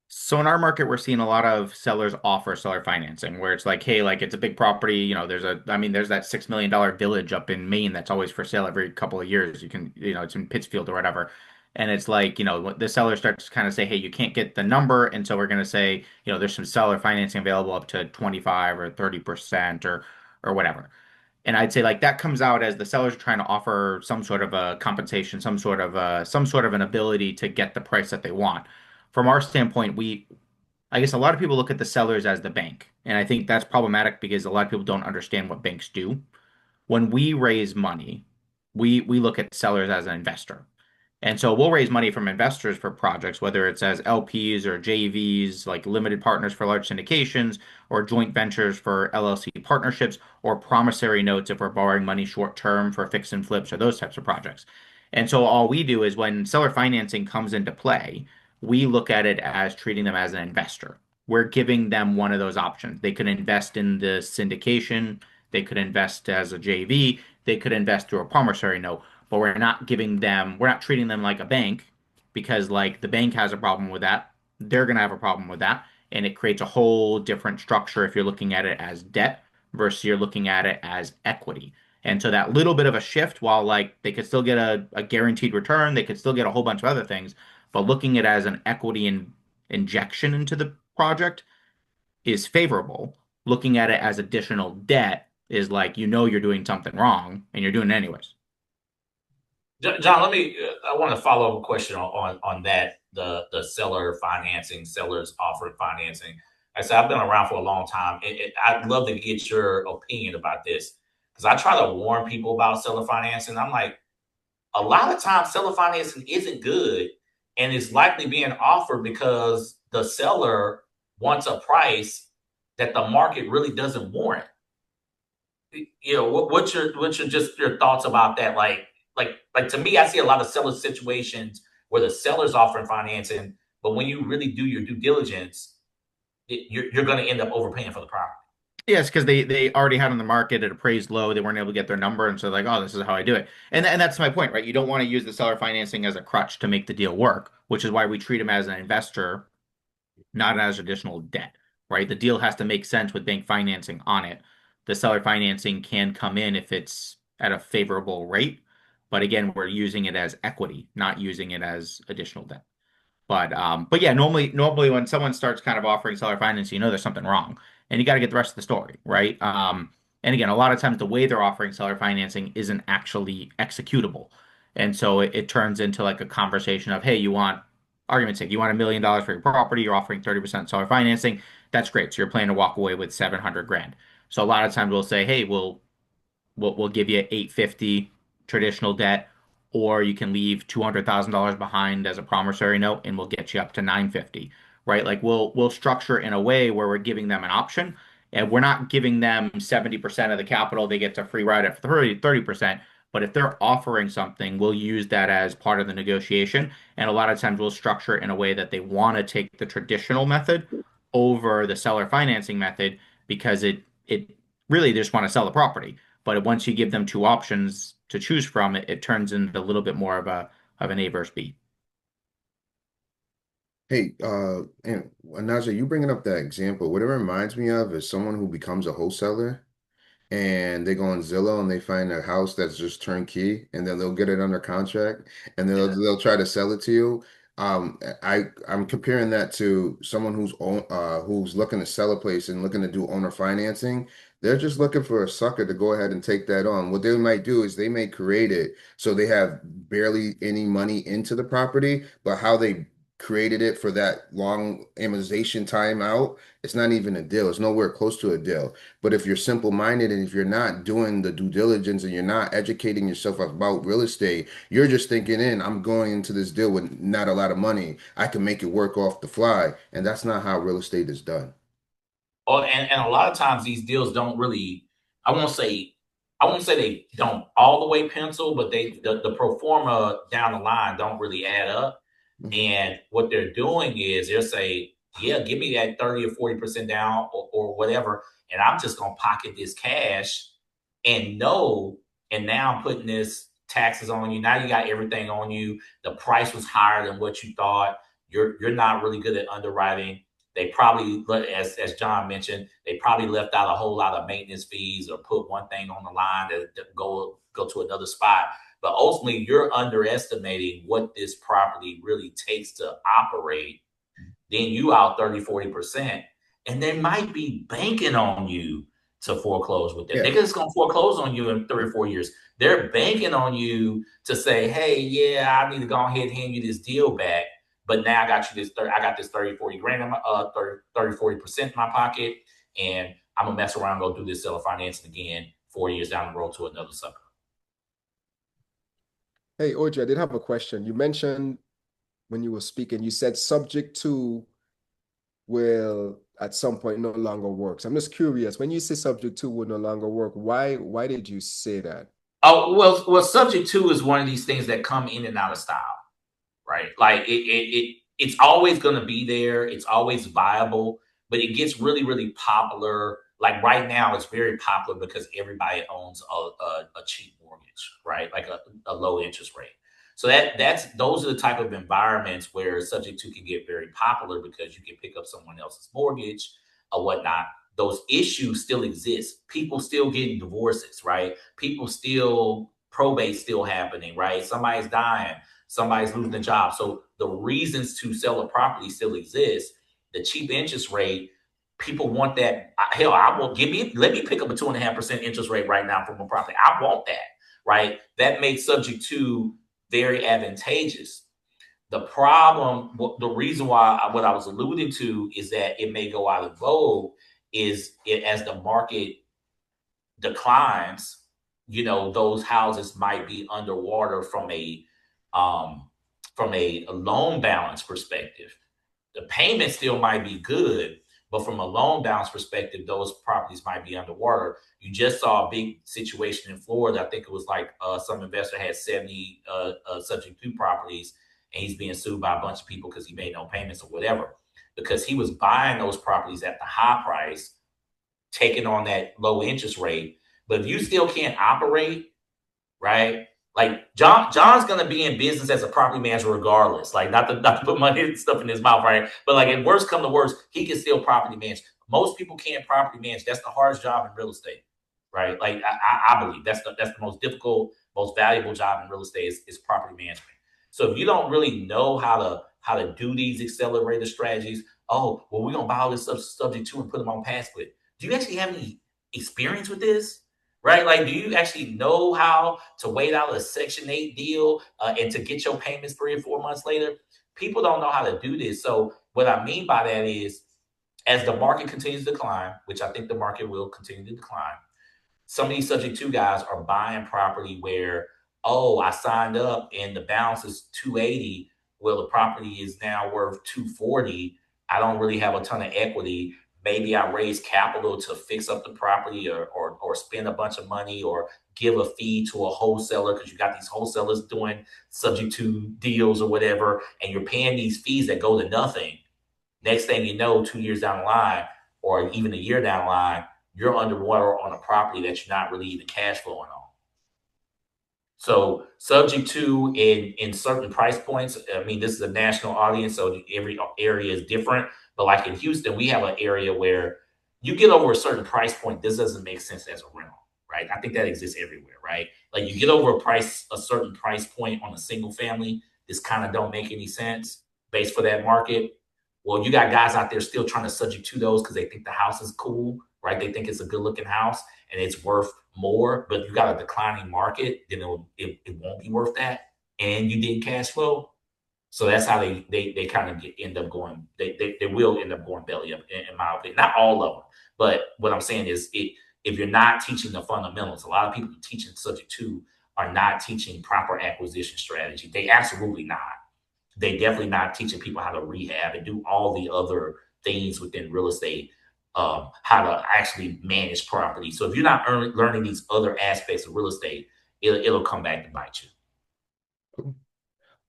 So in our market, we're seeing a lot of sellers offer seller financing where it's like, hey, like it's a big property, there's that $6 million village up in Maine that's always for sale every couple of years. It's in Pittsfield or whatever. And it's like, the seller starts to kind of say, hey, you can't get the number. And so we're going to say, there's some seller financing available up to 25 or 30% or whatever. And I'd say like that comes out as the sellers are trying to offer some sort of a compensation, some sort of an ability to get the price that they want. From our standpoint, I guess a lot of people look at the sellers as the bank, and I think that's problematic because a lot of people don't understand what banks do. When we raise money, we look at sellers as an investor. And so we'll raise money from investors for projects, whether it's as LPs or JVs, like limited partners for large syndications, or joint ventures for LLC partnerships, or promissory notes if we're borrowing money short term for fix and flips or those types of projects. And so all we do is when seller financing comes into play, we look at it as treating them as an investor. We're giving them one of those options. They could invest in the syndication, they could invest as a JV, they could invest through a promissory note, but we're not treating them like a bank because like the bank has a problem with that. They're going to have a problem with that. And it creates a whole different structure if you're looking at it as debt versus you're looking at it as equity. And so that little bit of a shift, while like they could still get a guaranteed return, they could still get a whole bunch of other things, but looking at it as an equity injection into the project is favorable. Looking at it as additional debt is like you're doing something wrong and you're doing it anyways. John, let me. I want to follow up a question on that. The seller financing, sellers offering financing. I said I've been around for a long time. I'd love to get your opinion about this because I try to warn people about seller financing. I'm like, a lot of times seller financing isn't good, and it's likely being offered because the seller wants a price that the market really doesn't warrant. What's your just your thoughts about that? Like to me, I see a lot of seller situations where the seller's offering financing, but when you really do your due diligence, you're going to end up overpaying for the property. Yes, because they already had on the market at appraised low. They weren't able to get their number, and so like, oh, this is how I do it. And that's my point, right? You don't want to use the seller financing as a crutch to make the deal work, which is why we treat them as an investor, not as additional debt, right? The deal has to make sense with bank financing on it. The seller financing can come in if it's at a favorable rate, but again, we're using it as equity, not using it as additional debt. But yeah, normally when someone starts kind of offering seller financing, you know there's something wrong, and you got to get the rest of the story, right? And again, a lot of times the way they're offering seller financing isn't actually executable, and so it turns into like a conversation of, hey, you want, argument's sake, you want $1 million for your property, you're offering 30% seller financing, that's great. So you're planning to walk away with 700 grand. So a lot of times we'll say, hey, we'll give you 850 traditional debt, or you can leave $200,000 behind as a promissory note, and we'll get you up to 950, right? Like we'll structure in a way where we're giving them an option, and we're not giving them 70% of the capital. They get to free ride it for 30%. But if they're offering something, we'll use that as part of the negotiation. And a lot of times we'll structure it in a way that they want to take the traditional method over the seller financing method because it really they just want to sell the property. But once you give them two options to choose from, it turns into a little bit more of an A versus B. Hey, and Anaja, you bringing up that example, what it reminds me of is someone who becomes a wholesaler and they go on Zillow and they find a house that's just turnkey, and then they'll get it under contract and Yeah. they'll try to sell it to you. I'm comparing that to someone who's looking to sell a place and looking to do owner financing. They're just looking for a sucker to go ahead and take that on. What they might do is they may create it so they have barely any money into the property, but how they created it for that long amortization time out, it's not even a deal. It's nowhere close to a deal. But if you're simple-minded and if you're not doing the due diligence and you're not educating yourself about real estate, you're just thinking I'm going into this deal with not a lot of money. I can make it work off the fly. And that's not how real estate is done. Oh, and a lot of times these deals don't really. I won't say. I won't say they don't all the way pencil, but the pro forma down the line don't really add up. Mhm. And what they're doing is they'll say, yeah, give me that 30 or 40% down or whatever. And I'm just going to pocket this cash and know. And now I'm putting this taxes on you. Now you got everything on you. The price was higher than what you thought. You're not really good at underwriting. They probably, as John mentioned, they probably left out a whole lot of maintenance fees or put one thing on the line to go to another spot. But ultimately, you're underestimating what this property really takes to operate. Then you out 30, 40%. And they might be banking on you to foreclose with them. Yeah. They're just going to foreclose on you in 3 or 4 years. They're banking on you to say, hey, yeah, I need to go ahead and hand you this deal back. But now I got you this, I got this 30, 40 grand, in my, 30, 40% in my pocket. And I'm going to mess around, go do this seller financing again 4 years down the road to another sucker. Hey, OJ, I did have a question. You mentioned when you were speaking, you said subject to will at some point no longer work. So I'm just curious, when you say subject to will no longer work, why did you say that? Oh, well, subject to is one of these things that come in and out of style, right? Like it's always going to be there. It's always viable, but it gets really, really popular. Like right now, it's very popular because everybody owns a cheap mortgage, right? Like a low interest rate. So that's those are the type of environments where subject to can get very popular because you can pick up someone else's mortgage or whatnot. Those issues still exist. People still getting divorces, right? People still probate still happening, right? Somebody's dying, somebody's losing a job. So the reasons to sell a property still exist. The cheap interest rate, people want that. Hell, I will let me pick up a 2.5% interest rate right now from a property. I want that, right? That makes subject to very advantageous. The problem, the reason why what I was alluding to is that it may go out of vogue is as the market declines, those houses might be underwater um, from a loan balance perspective. The payment still might be good, but from a loan balance perspective, those properties might be underwater. You just saw a big situation in Florida. I think it was like some investor had 70 subject to properties, and he's being sued by a bunch of people because he made no payments or whatever, because he was buying those properties at the high price, taking on that low interest rate. But if you still can't operate, right? Like John's gonna be in business as a property manager regardless. Like not to put money and stuff in his mouth, right? But like if worst come to worst, he can still property manage. Most people can't property manage. That's the hardest job in real estate, right? Like I believe that's the most difficult, most valuable job in real estate is property management. So if you don't really know how to do these accelerator strategies, oh well, we're gonna buy all this stuff subject to and put them on pass split. Do you actually have any experience with this? Right? Like, do you actually know how to wait out a Section 8 deal and to get your payments 3 or 4 months later? People don't know how to do this. So, what I mean by that is, as the market continues to decline, which I think the market will continue to decline, some of these subject to guys are buying property where, oh, I signed up and the balance is 280. Well, the property is now worth 240. I don't really have a ton of equity. Maybe I raise capital to fix up the property or spend a bunch of money or give a fee to a wholesaler because you got these wholesalers doing subject to deals or whatever, and you're paying these fees that go to nothing. Next thing you know, 2 years down the line, or even a year down the line, you're underwater on a property that you're not really even cash flowing on. So subject to in certain price points, I mean, this is a national audience, so every area is different. But like in Houston, we have an area where you get over a certain price point, this doesn't make sense as a rental, right? I think that exists everywhere, right? Like you get over a certain price point on a single family, this kind of don't make any sense based for that market. Well, you got guys out there still trying to subject to those because they think the house is cool, right? They think it's a good looking house and it's worth more, but you got a declining market, then it won't be worth that. And you did cash flow. So that's how they kind of end up going. They will end up going belly up, in my opinion. Not all of them, but what I'm saying is, if you're not teaching the fundamentals, a lot of people teaching subject to are not teaching proper acquisition strategy. They absolutely not. They definitely not teaching people how to rehab and do all the other things within real estate, how to actually manage property. So if you're not learning these other aspects of real estate, it'll come back to bite you. Cool.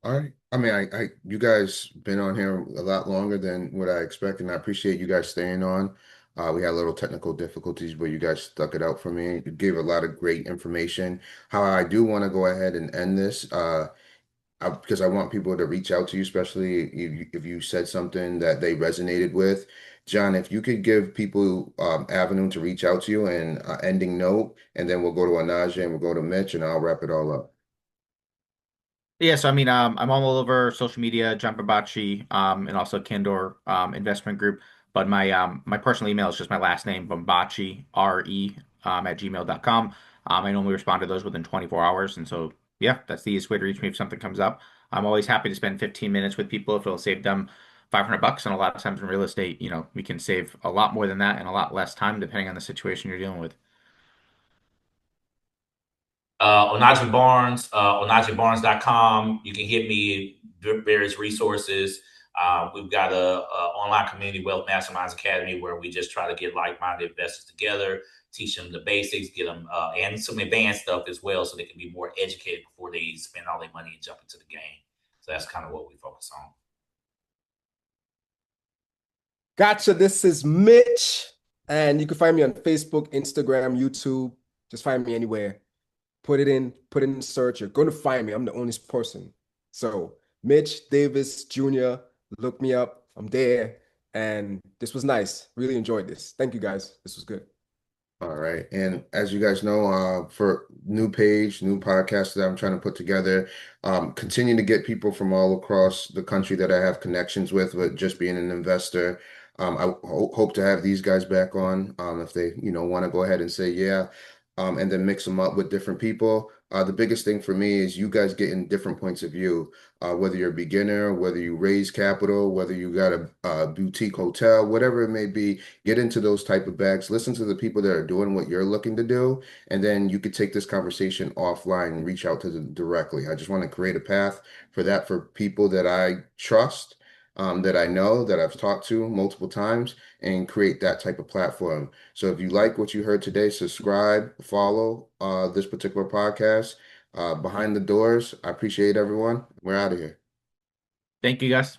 All right. I mean, you guys been on here a lot longer than what I expected, and I appreciate you guys staying on. We had a little technical difficulties, but you guys stuck it out for me. You gave a lot of great information. How I do want to go ahead and end this, because I want people to reach out to you, especially if you said something that they resonated with. John, if you could give people avenue to reach out to you and ending note, and then we'll go to Onaje and we'll go to Mitch, and I'll wrap it all up. Yeah, so I mean, I'm all over social media, Jon Bambaci, and also Candor Investment Group. But my personal email is just my last name, Bambaci, RE, at gmail.com. I normally respond to those within 24 hours. And so, yeah, that's the easiest way to reach me if something comes up. I'm always happy to spend 15 minutes with people if it'll save them $500. And a lot of times in real estate, we can save a lot more than that in a lot less time, depending on the situation you're dealing with. Onaje Barnes, onajebarnes.com. You can hit me various resources. We've got a online community, Wealth Masterminds Academy, where we just try to get like-minded investors together, teach them the basics, get them and some advanced stuff as well, so they can be more educated before they spend all their money and jump into the game. So that's kind of what we focus on. Gotcha. This is Mitch, and you can find me on Facebook, Instagram, YouTube. Just find me anywhere. Put it in search. You're going to find me. I'm the only person. So Mitch Davis Jr., look me up. I'm there. And this was nice. Really enjoyed this. Thank you, guys. This was good. All right. And as you guys know, for new page, new podcast that I'm trying to put together, continue to get people from all across the country that I have connections with just being an investor. I hope to have these guys back on if they, want to go ahead and say, yeah. and then mix them up with different people. The biggest thing for me is you guys getting different points of view, whether you're a beginner, whether you raise capital, whether you got a boutique hotel, whatever it may be, get into those type of bags, listen to the people that are doing what you're looking to do, and then you could take this conversation offline and reach out to them directly. I just want to create a path for that for people that I trust, that I know, that I've talked to multiple times, and create that type of platform. So if you like what you heard today, subscribe, follow this particular podcast. Behind the doors, I appreciate everyone. We're out of here. Thank you, Gus.